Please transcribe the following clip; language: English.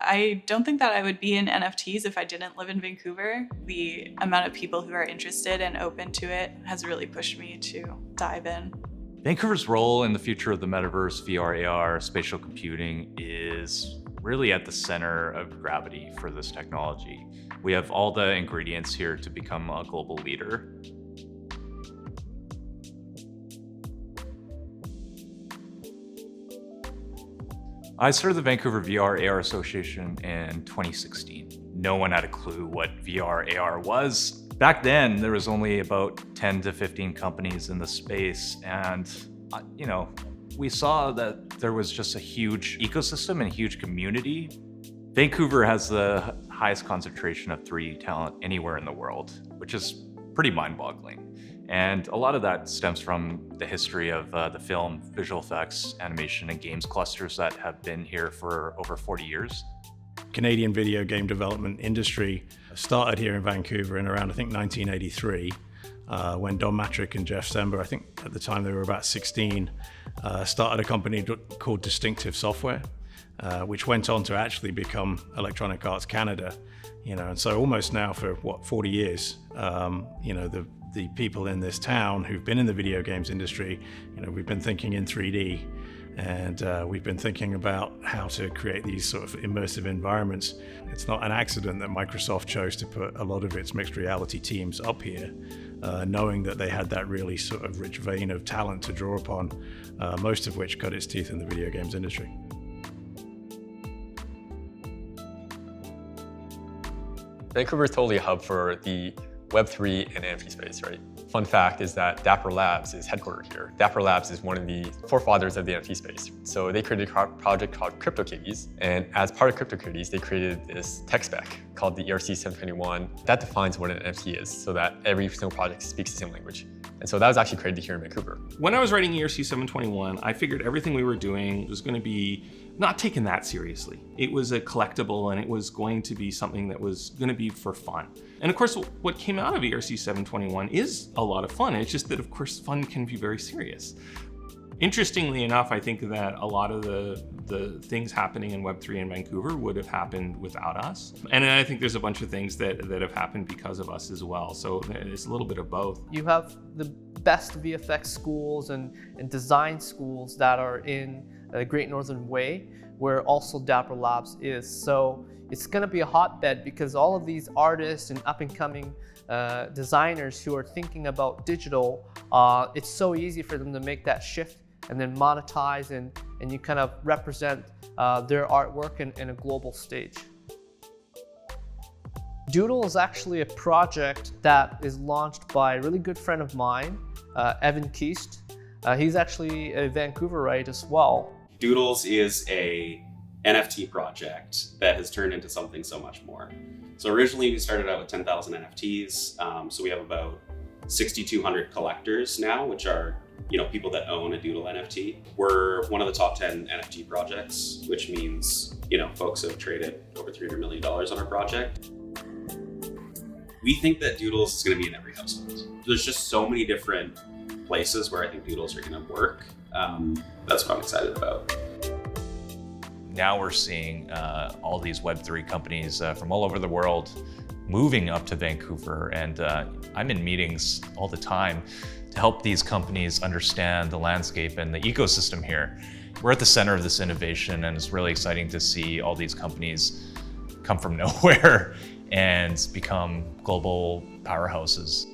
I don't think that I would be in NFTs if I didn't live in Vancouver. The amount of people who are interested and open to it has really pushed me to dive in. Vancouver's role in the future of the metaverse, VR, AR, spatial computing is really at the center of gravity for this technology. We have all the ingredients here to become a global leader. I started the Vancouver VR AR Association in 2016. No one had a clue what VR AR was. Back then, there was only about 10 to 15 companies in the space, and we saw that there was just a huge ecosystem and a huge community. Vancouver has the highest concentration of 3D talent anywhere in the world, which is pretty mind-boggling. And a lot of that stems from the history of the film, visual effects, animation, and games clusters that have been here for over 40 years. Canadian video game development industry started here in Vancouver in around, I think, 1983, when Don Matrick and Jeff Sember, I think at the time they were about 16, started a company called Distinctive Software, which went on to actually become Electronic Arts Canada. And so almost now for 40 years, the people in this town who've been in the video games industry, we've been thinking in 3D, and we've been thinking about how to create these sort of immersive environments. It's not an accident that Microsoft chose to put a lot of its mixed reality teams up here, knowing that they had that really sort of rich vein of talent to draw upon, most of which cut its teeth in the video games industry. Vancouver is totally a hub for the Web3 and NFT space, right? Fun fact is that Dapper Labs is headquartered here. Dapper Labs is one of the forefathers of the NFT space. So they created a project called CryptoKitties, and as part of CryptoKitties, they created this tech spec called the ERC 721 that defines what an NFT is, so that every single project speaks the same language. And so that was actually created here in Vancouver. When I was writing ERC 721, I figured everything we were doing was going to be not taken that seriously. It was a collectible, and it was going to be something that was going to be for fun. And of course, what came out of ERC 721 is a lot of fun. It's just that, of course, fun can be very serious. Interestingly enough, I think that a lot of the things happening in Web3 in Vancouver would have happened without us. And I think there's a bunch of things that have happened because of us as well. So it's a little bit of both. You have the best VFX schools and design schools that are in the Great Northern Way, where also Dapper Labs is. So it's going to be a hotbed because all of these artists and up-and-coming designers who are thinking about digital, it's so easy for them to make that shift and then monetize, and you kind of represent their artwork in a global stage. Doodle is actually a project that is launched by a really good friend of mine, Evan Keast. He's actually a Vancouverite as well. Doodles is a NFT project that has turned into something so much more. So originally we started out with 10,000 NFTs. So we have about 6,200 collectors now, which are people that own a Doodle NFT. We're one of the top 10 NFT projects, which means folks have traded over $300 million on our project. We think that Doodles is going to be in every household. There's just so many different places where I think Doodles are going to work. That's what I'm excited about. Now we're seeing all these Web3 companies from all over the world moving up to Vancouver, and I'm in meetings all the time to help these companies understand the landscape and the ecosystem here. We're at the center of this innovation, and it's really exciting to see all these companies come from nowhere and become global powerhouses.